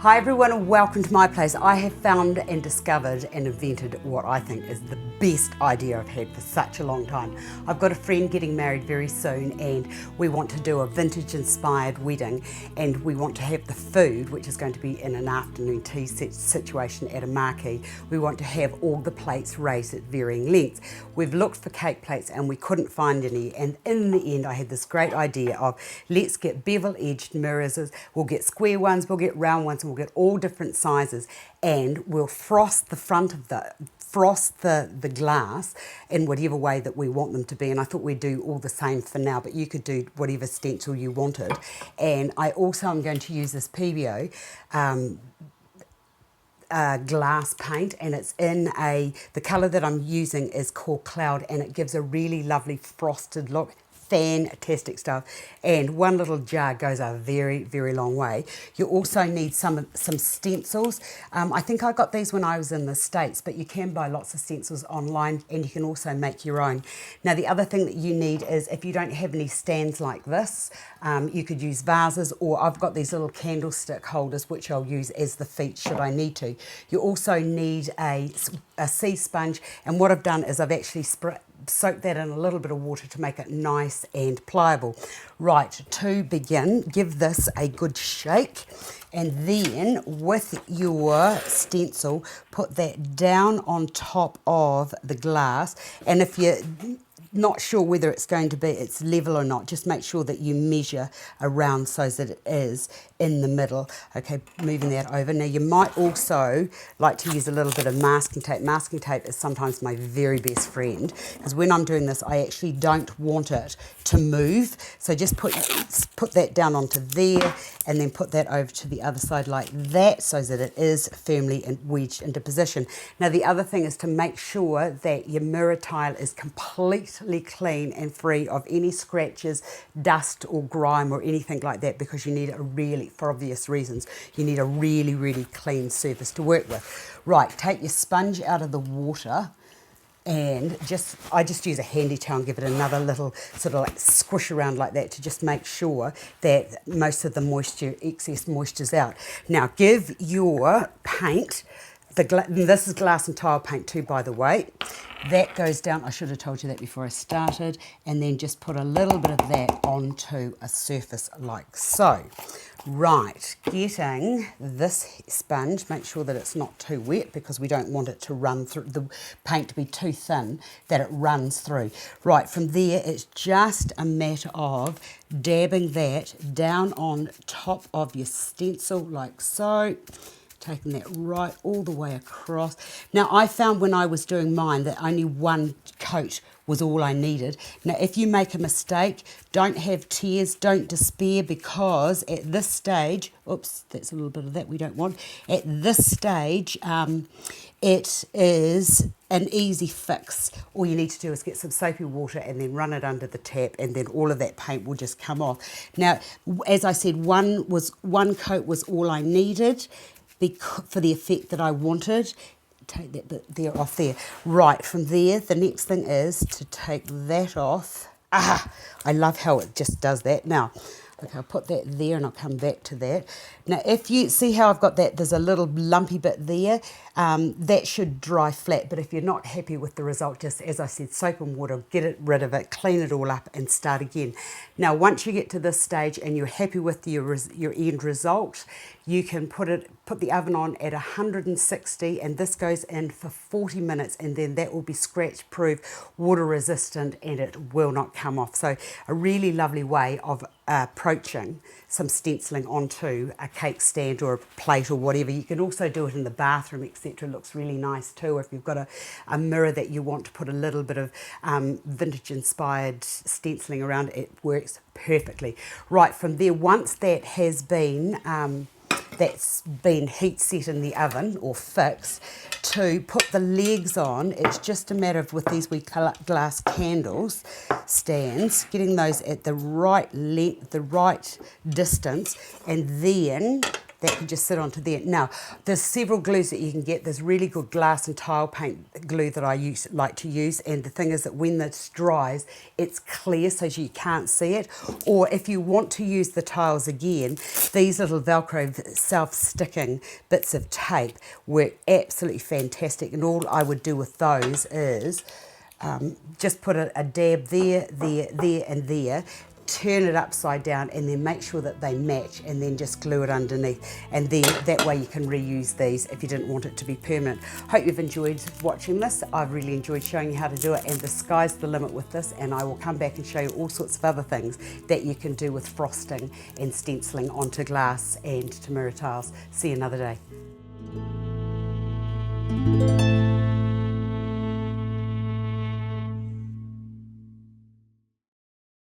Hi everyone and welcome to my place. I have found and discovered and invented what I think is the best idea I've had for such a long time. I've got a friend getting married very soon and we want to do a vintage inspired wedding, and we want to have the food, which is going to be in an afternoon tea situation at a marquee. We want to have all the plates raised at varying lengths. We've looked for cake plates and we couldn't find any, and in the end I had this great idea of let's get bevel edged mirrors. We'll get square ones, we'll get round ones, we'll get all different sizes, and we'll frost the front of the glass in whatever way that we want them to be. And I thought we'd do all the same for now, but you could do whatever stencil you wanted. And I also am going to use this PBO glass paint, and it's in the colour that I'm using is called Cloud, and it gives a really lovely frosted look. Fantastic stuff, and one little jar goes a very, very long way. You also need some stencils. I think I got these when I was in the States, but you can buy lots of stencils online and you can also make your own. Now the other thing that you need is, if you don't have any stands like this, you could use vases, or I've got these little candlestick holders which I'll use as the feet should I need to. You also need a sea sponge, and what I've done is I've actually soak that in a little bit of water to make it nice and pliable. Right, to begin, give this a good shake, and then with your stencil put that down on top of the glass. And if you're not sure whether it's level or not, just make sure that you measure around so that it is in the middle. Okay, moving that over. Now you might also like to use a little bit of masking tape. Masking tape is sometimes my very best friend, because when I'm doing this I actually don't want it to move. So just put that down onto there, and then put that over to the other side like that, so that it is firmly wedged into position. Now the other thing is to make sure that your mirror tile is completely clean and free of any scratches, dust or grime or anything like that, because you need a really, for obvious reasons, you need a really, really clean surface to work with. Right, take your sponge out of the water, and I just use a handy towel and give it another little sort of like squish around like that, to just make sure that most of the excess moisture's out. Now give your paint, this is glass and tile paint too, by the way. That goes down, I should have told you that before I started, and then just put a little bit of that onto a surface like so. Right, getting this sponge, make sure that it's not too wet, because we don't want it to run through, the paint to be too thin that it runs through. Right, from there it's just a matter of dabbing that down on top of your stencil like so. Taking that right all the way across. Now I found when I was doing mine that only one coat was all I needed. Now if you make a mistake, don't have tears, don't despair, because at this stage, oops, that's a little bit of that we don't want. At this stage, it is an easy fix. All you need to do is get some soapy water and then run it under the tap, and then all of that paint will just come off. Now, as I said, one coat was all I needed for the effect that I wanted. Take that bit there off there. Right, from there, the next thing is to take that off. I love how it just does that. Now, okay, I'll put that there and I'll come back to that. Now, if you see how I've got that, there's a little lumpy bit there. That should dry flat, but if you're not happy with the result, just, as I said, soap and water, get rid of it, clean it all up and start again. Now, once you get to this stage and you're happy with your end result, you can put the oven on at 160, and this goes in for 40 minutes, and then that will be scratch proof, water resistant, and it will not come off. So a really lovely way of approaching some stenciling onto a cake stand or a plate or whatever. You can also do it in the bathroom, etc. It looks really nice too. If you've got a mirror that you want to put a little bit of vintage inspired stenciling around, it works perfectly. Right, from there, once that has been that's been heat set in the oven or fixed, to put the legs on, it's just a matter of, with these wee glass candles stands, getting those at the right length, the right distance, and then that can just sit onto there. Now, there's several glues that you can get. There's really good glass and tile paint glue that I like to use, and the thing is that when this dries, it's clear so you can't see it. Or if you want to use the tiles again, these little Velcro self-sticking bits of tape work absolutely fantastic, and all I would do with those is just put a dab there, there and there, turn it upside down, and then make sure that they match, and then just glue it underneath, and then that way you can reuse these if you didn't want it to be permanent. Hope you've enjoyed watching this. I've really enjoyed showing you how to do it, and the sky's the limit with this, and I will come back and show you all sorts of other things that you can do with frosting and stenciling onto glass and to mirror tiles. See you another day.